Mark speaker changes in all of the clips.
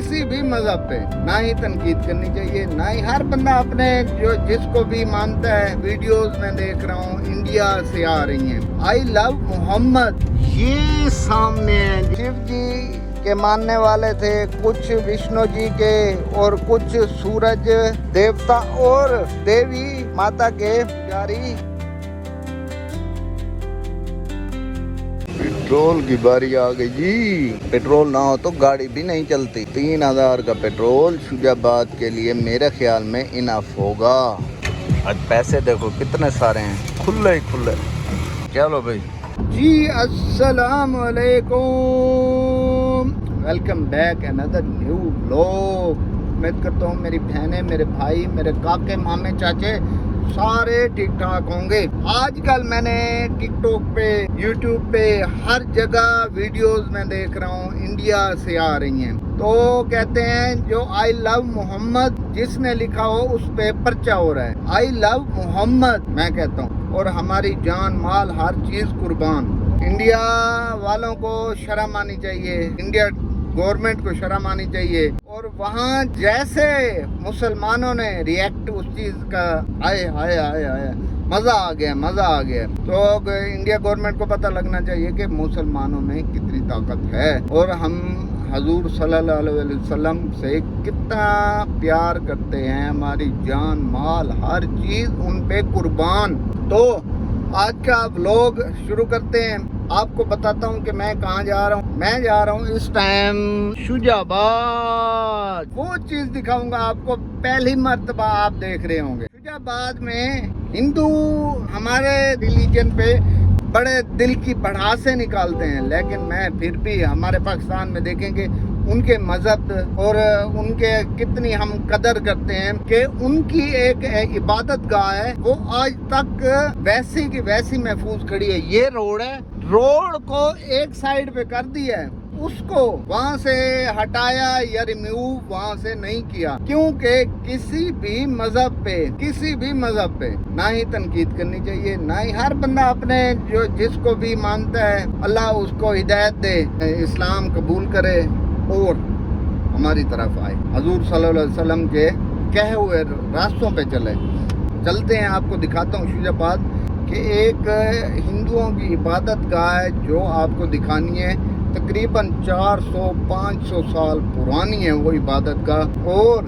Speaker 1: किसी भी मजहब पे ना ही तनकीद करनी चाहिए, ना ही हर बंदा अपने जो जिसको भी मानता है। वीडियोस में देख रहा हूँ इंडिया से आ रही हैं, आई लव मोहम्मद। ये सामने शिव जी के मानने वाले थे, कुछ विष्णु जी के और कुछ सूरज देवता और देवी माता के प्यारी। पेट्रोल की बारी आ गई जी। पेट्रोल ना हो तो गाड़ी भी नहीं चलती। 3000 का पेट्रोल शुजाबाद के लिए मेरे ख्याल में इनफ होगा। आज पैसे देखो कितने सारे हैं, खुले ही खुले। चलो भाई जी, अस्सलाम वालेकुम, welcome back another new vlog. उम्मीद करता हूँ मेरी बहनें, मेरे भाई, मेरे काके, मामे, चाचे सारे ठीक ठाक होंगे। आजकल मैंने टिकटॉक पे, यूट्यूब पे हर जगह वीडियोस में देख रहा हूँ इंडिया से आ रही हैं। तो कहते हैं जो आई लव मोहम्मद जिसने लिखा हो उस पे पर्चा हो रहा है। आई लव मोहम्मद मैं कहता हूँ, और हमारी जान माल हर चीज कुर्बान। इंडिया वालों को शर्म आनी चाहिए, इंडिया गवर्नमेंट को शर्म आनी चाहिए। और वहाँ जैसे मुसलमानों ने रिएक्ट उस चीज का, आए हाय हाय हाय, मजा आ गया, मजा आ गया। तो इंडिया गवर्नमेंट को पता लगना चाहिए कि मुसलमानों में कितनी ताकत है और हम हजूर सल्लल्लाहु अलैहि वसल्लम से कितना प्यार करते हैं। हमारी जान माल हर चीज उन पे कुर्बान। तो आज का व्लॉग शुरू करते हैं। आपको बताता हूँ कि मैं कहाँ जा रहा हूँ। मैं जा रहा हूँ इस टाइम शुजाबाद। वो चीज दिखाऊंगा आपको, पहली मर्तबा आप देख रहे होंगे। शुजाबाद में हिंदू हमारे रिलीजन पे बड़े दिल की भड़ासे निकालते हैं, लेकिन मैं फिर भी हमारे पाकिस्तान में देखेंगे उनके मजहब और उनके कितनी हम कदर करते हैं कि उनकी एक इबादत गाह है, वो आज तक वैसी की वैसी महफूज खड़ी है। ये रोड है, रोड को एक साइड पे कर दिया है, उसको वहाँ से हटाया या रिमूव वहाँ से नहीं किया, क्योंकि किसी भी मजहब पे ना ही तनकीद करनी चाहिए, ना ही हर बंदा अपने जो जिसको भी मानता है अल्लाह उसको हिदायत दे, इस्लाम कबूल करे और हमारी तरफ आए, हजूर सल्लल्लाहु अलैहि वसल्लम के कहे हुए रास्तों पे चलते हैं। आपको दिखाता हूँ शुजाबाद कि एक हिंदुओं की इबादत गाह है जो आपको दिखानी है। तकरीबन 400-500 साल पुरानी है वो इबादत गाह, और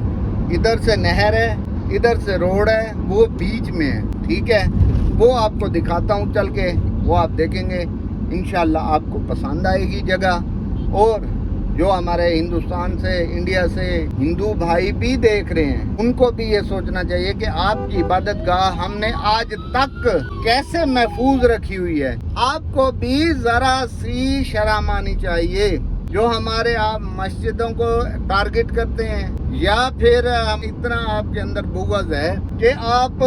Speaker 1: इधर से नहर है, इधर से रोड है, वो बीच में है। ठीक है, वो आपको दिखाता हूँ चल के, वो आप देखेंगे इंशाल्लाह आपको पसंद आएगी जगह। और जो हमारे हिंदुस्तान से, इंडिया से हिंदू भाई भी देख रहे हैं, उनको भी ये सोचना चाहिए कि आपकी इबादत गाह हमने आज तक कैसे महफूज रखी हुई है। आपको भी जरा सी शर्म आनी चाहिए। जो हमारे आप मस्जिदों को टारगेट करते हैं, या फिर इतना आपके अंदर बुग़्ज़ है कि आप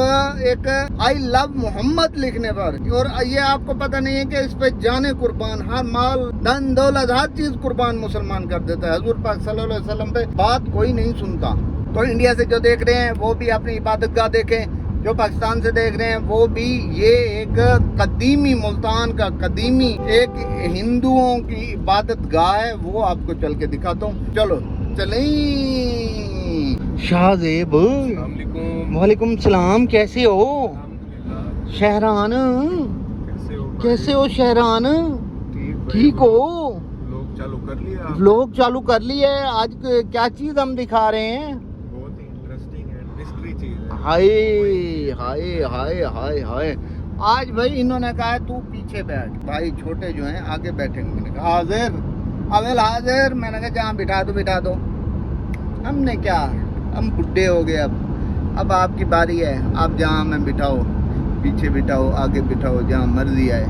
Speaker 1: एक आई लव मोहम्मद लिखने पर, और ये आपको पता नहीं है कि इस पे जाने कुर्बान, हर माल धन दौलत हर चीज कुर्बान मुसलमान कर देता है। हजूर पाक सल्लल्लाहु अलैहि वसल्लम पे बात कोई नहीं सुनता। तो इंडिया से जो देख रहे हैं वो भी अपनी इबादत गाह देखें, जो पाकिस्तान से देख रहे हैं वो भी। ये एक कदीमी, मुल्तान का कदीमी एक हिंदुओं की इबादत गाह है, वो आपको चल के दिखाता हूँ। चलो चलें। शाहजेब, वालेकुम सलाम, कैसे हो शहरान? कैसे हो शहरान? ठीक हो? व्लॉग चालू कर लिए। आज क्या चीज हम दिखा रहे हैं? हाय हाय हाय हाय हाय। आज भाई इन्होंने कहा है तू पीछे बैठ, भाई छोटे जो हैं आगे बैठेंगे। मैंने कहा हाजिर, अवेल हाजिर। मैंने कहा जहाँ बिठा दो। हमने क्या, हम बुढ़े हो गए, अब आपकी बारी है। आप जहाँ में बिठाओ, पीछे बिठाओ, आगे बिठाओ, जहाँ मर्जी आए।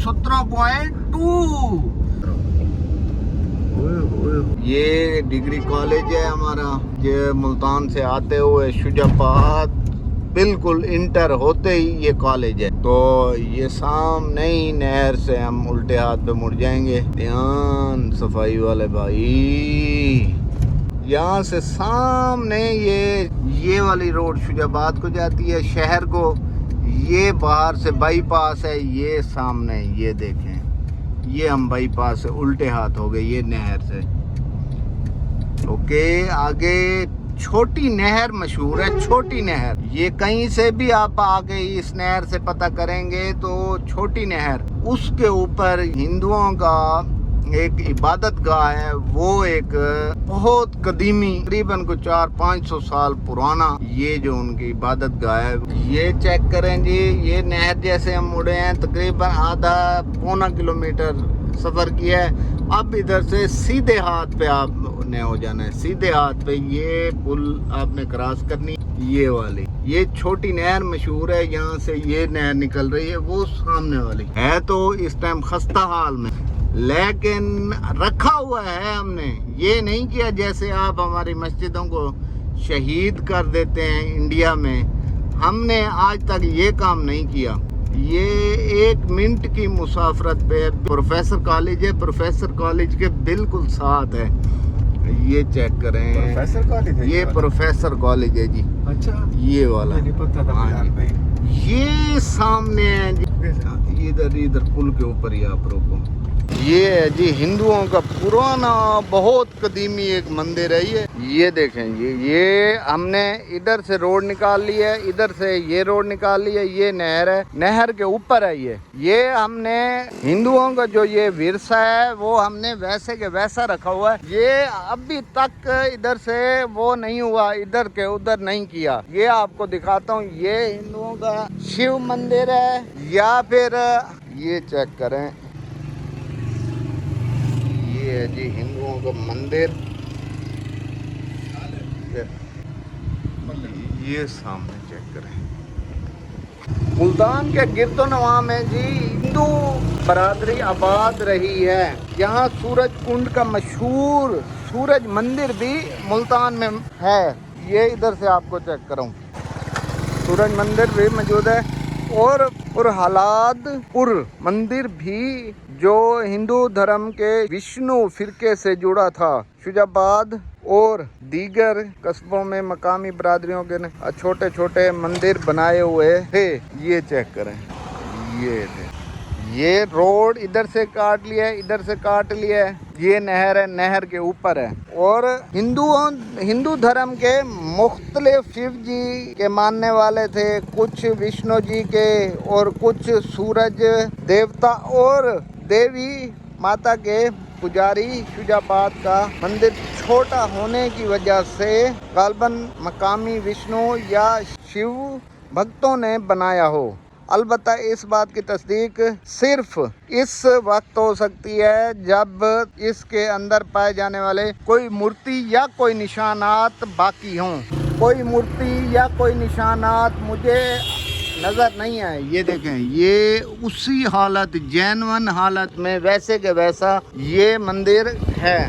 Speaker 1: 17.2। ये डिग्री कॉलेज है हमारा, ये मुल्तान से आते हुए शुजाबाद बिल्कुल इंटर होते ही ये कॉलेज है। तो ये सामने ही नहर से हम उल्टे हाथ पे मुड़ जाएंगे। ध्यान सफाई वाले भाई, यहाँ से सामने ये वाली रोड शुजाबाद को जाती है शहर को। ये बाहर से बाईपास है, ये सामने ये देखें, ये हम बाईपास से उल्टे हाथ हो गए ये नहर से। ओके, आगे छोटी नहर मशहूर है, छोटी नहर। ये कहीं से भी आप आगे इस नहर से पता करेंगे तो छोटी नहर, उसके ऊपर हिंदुओं का एक इबादत गाह है। वो एक बहुत कदीमी, तकरीबन को 400-500 साल पुराना ये जो उनकी इबादत गाह है। ये चेक करें जी, ये नहर जैसे हम मुड़े हैं तकरीबन आधा पौना किलोमीटर सफर किया है। अब इधर से सीधे हाथ पे आपने हो जाना है, सीधे हाथ पे ये पुल आपने क्रॉस करनी। ये वाली ये छोटी नहर मशहूर है, यहाँ से ये नहर निकल रही है। वो सामने वाली है तो इस टाइम खस्ता हाल में, लेकिन रखा हुआ है हमने। ये नहीं किया जैसे आप हमारी मस्जिदों को शहीद कर देते हैं इंडिया में, हमने आज तक ये काम नहीं किया। ये 1 मिनट की मुसाफरत पे प्रोफेसर कॉलेज है, प्रोफेसर कॉलेज के बिल्कुल साथ है। ये चेक करें,
Speaker 2: प्रोफेसर कॉलेज है,
Speaker 1: ये प्रोफेसर कॉलेज है जी।
Speaker 2: अच्छा,
Speaker 1: ये वाला
Speaker 2: नहीं पता था।
Speaker 1: हाँ जी, ये सामने है जी, इधर पुल के ऊपर ही आप रोको। ये है जी हिंदुओं का पुराना बहुत कदीमी एक मंदिर है ये देखें जी। ये हमने इधर से रोड निकाल ली है, इधर से ये रोड निकाल ली है। ये नहर है, नहर के ऊपर है ये हमने हिंदुओं का जो ये विरसा है वो हमने वैसे के वैसा रखा हुआ है। ये अभी तक इधर से वो नहीं हुआ, इधर के उधर नहीं किया। ये आपको दिखाता हूँ, ये हिंदुओं का शिव मंदिर है या फिर ये चेक करें, ये है जी हिंदुओं का मंदिर। ये सामने चेक करें, मुल्तान के गिरदोनवा में जी हिंदू बरादरी आबाद रही है। यहाँ सूरज कुंड का मशहूर सूरज मंदिर भी मुल्तान में है। ये इधर से आपको चेक करूँ, सूरज मंदिर भी मौजूद है। और हालादपुर मंदिर भी जो हिंदू धर्म के विष्णु फिरके से जुड़ा था। शुजाबाद और दीगर कस्बों में मकामी बरादरियों के छोटे छोटे मंदिर बनाए हुए थे। ये चेक करें, ये रोड इधर से काट लिया है, इधर से काट लिया है। ये नहर है, नहर के ऊपर है। और हिंदू धर्म के मुख्तलिफ शिव जी के मानने वाले थे, कुछ विष्णु जी के और कुछ सूरज देवता और देवी माता के पुजारी। शुजाबाद का मंदिर छोटा होने की वजह से गालबन मकामी विष्णु या शिव भक्तों ने बनाया हो। अलबत्ता इस बात की तस्दीक सिर्फ इस वक्त हो सकती है जब इसके अंदर पाए जाने वाले कोई मूर्ति या कोई निशानात बाकी हों। कोई मूर्ति या कोई निशानात मुझे नज़र नहीं आए। ये देखें, ये उसी हालत, जैनवन हालत में वैसे के वैसा ये मंदिर है।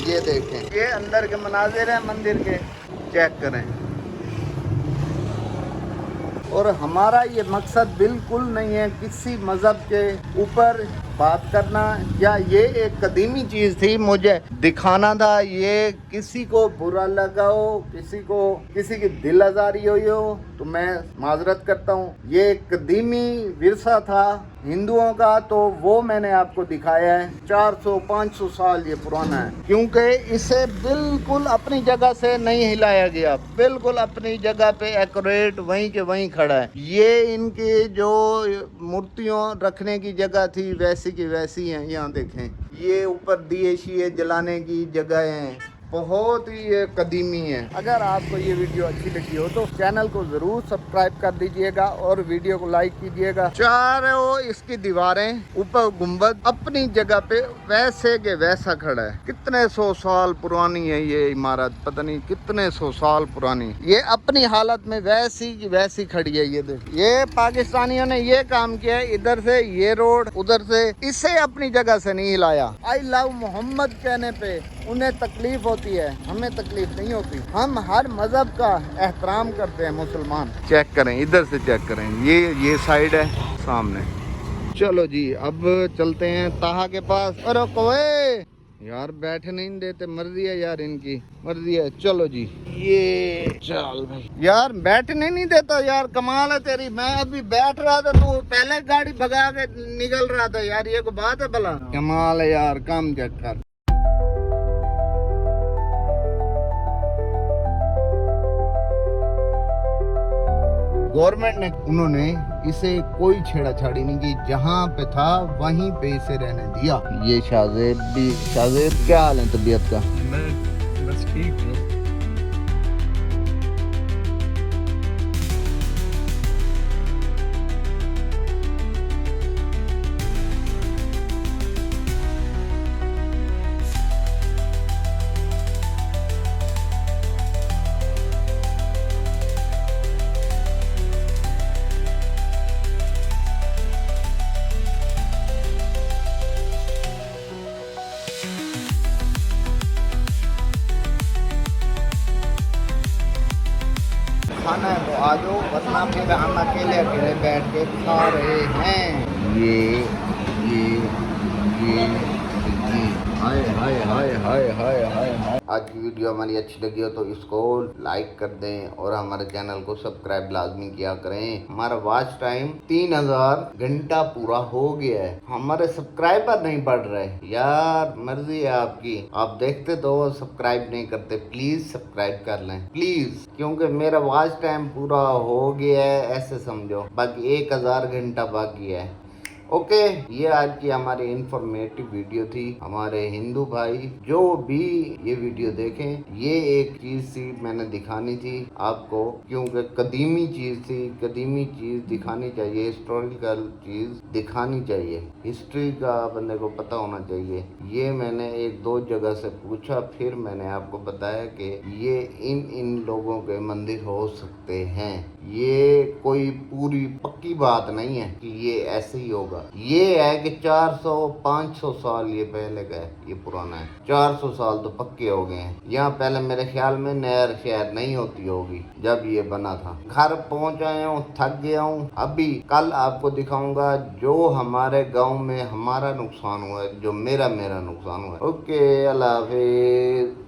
Speaker 1: ये देखें, ये अंदर के मनाजिर हैं मंदिर के, चेक करें। और हमारा ये मकसद बिल्कुल नहीं है किसी मज़हब के ऊपर बात करना, या ये एक कदीमी चीज़ थी मुझे दिखाना था। ये किसी को बुरा लगा हो, किसी की दिल आज़ारी हुई हो तो मैं माजरत करता हूँ। ये एक कदीमी विरसा था हिंदुओं का, तो वो मैंने आपको दिखाया है। 400-500 साल ये पुराना है, क्योंकि इसे बिल्कुल अपनी जगह से नहीं हिलाया गया, बिल्कुल अपनी जगह पे एक्यूरेट वहीं के वहीं खड़ा है। ये इनकी जो मूर्तियों रखने की जगह थी वैसी की वैसी हैं। यहाँ देखें, ये ऊपर दिए शिए जलाने की जगह हैं, बहुत ही ये कदीमी है। अगर आपको ये वीडियो अच्छी लगी हो तो चैनल को जरूर सब्सक्राइब कर दीजिएगा और वीडियो को लाइक कीजिएगा। चारों इसकी दीवारें, ऊपर गुंबद अपनी जगह पे वैसे के वैसा खड़ा है। कितने 100 साल पुरानी है ये इमारत, पता नहीं कितने 100 साल पुरानी। ये अपनी हालत में वैसी की वैसी खड़ी है। ये देख, ये पाकिस्तानियों ने ये काम किया है, इधर से ये रोड, उधर से, इसे अपनी जगह से नहीं हिलाया। आई लव मोहम्मद कहने पे उन्हें तकलीफ होती है, हमें तकलीफ नहीं होती। हम हर मजहब का एहतराम करते हैं मुसलमान। चेक करें, इधर से चेक करें, ये साइड है सामने। चलो जी, अब चलते हैं ताहा के पास। अरे कोए यार, बैठ नहीं देते, मर्जी है यार, इनकी मर्जी है। चलो जी, ये चल भाई यार, बैठने नहीं देता यार, कमाल है तेरी। मैं अभी बैठ रहा था, तू पहले गाड़ी भगा के निकल रहा था यार, ये को बात है भला? कमाल है यार, काम चेक कर। गवर्नमेंट ने, उन्होंने इसे कोई छेड़ाछाड़ी नहीं की, जहाँ पे था वहीं पे इसे रहने दिया। ये शाहजेब क्या हाल है तबीयत का?
Speaker 2: बस ठीक है।
Speaker 1: खाना है तो आ जाओ, वरना फिर हम अकेले अकेले बैठ के खा रहे हैं। ये हाय हाय हाय हाय हाय हाय हाय। आज की वीडियो हमारी अच्छी लगी हो तो इसको लाइक कर दें और हमारे चैनल को सब्सक्राइब लाजमी किया करें। हमारा वॉच टाइम 3000 घंटा पूरा हो गया है, हमारे सब्सक्राइबर नहीं बढ़ रहे यार। मर्जी है आपकी, आप देखते तो सब्सक्राइब नहीं करते। प्लीज सब्सक्राइब कर लें प्लीज, क्योंकि मेरा वॉच टाइम पूरा हो गया है, ऐसे समझो। बाकी 1000 घंटा बाकी है। ओके, ये आज की हमारी इंफॉर्मेटिव वीडियो थी। हमारे हिंदू भाई जो भी ये वीडियो देखें, ये एक चीज थी मैंने दिखानी थी आपको, क्योंकि कदीमी चीज थी। कदीमी चीज दिखानी चाहिए, हिस्टोरिकल चीज दिखानी चाहिए, हिस्ट्री का बंदे को पता होना चाहिए। ये मैंने 1-2 जगह से पूछा, फिर मैंने आपको बताया कि ये इन लोगों के मंदिर हो सकते हैं। ये कोई पूरी पक्की बात नहीं है कि ये ऐसे ही होगा। ये है कि 400-500 साल ये पहले का है, ये पुराना है। 400 साल तो पक्के हो गए हैं। यहाँ पहले मेरे ख्याल में नहर शहर नहीं होती होगी जब ये बना था। घर पहुँच आया हूँ, थक गया हूँ। अभी कल आपको दिखाऊंगा जो हमारे गांव में हमारा नुकसान हुआ है, जो मेरा नुकसान हुआ है। ओके, अल्लाह हाफिज।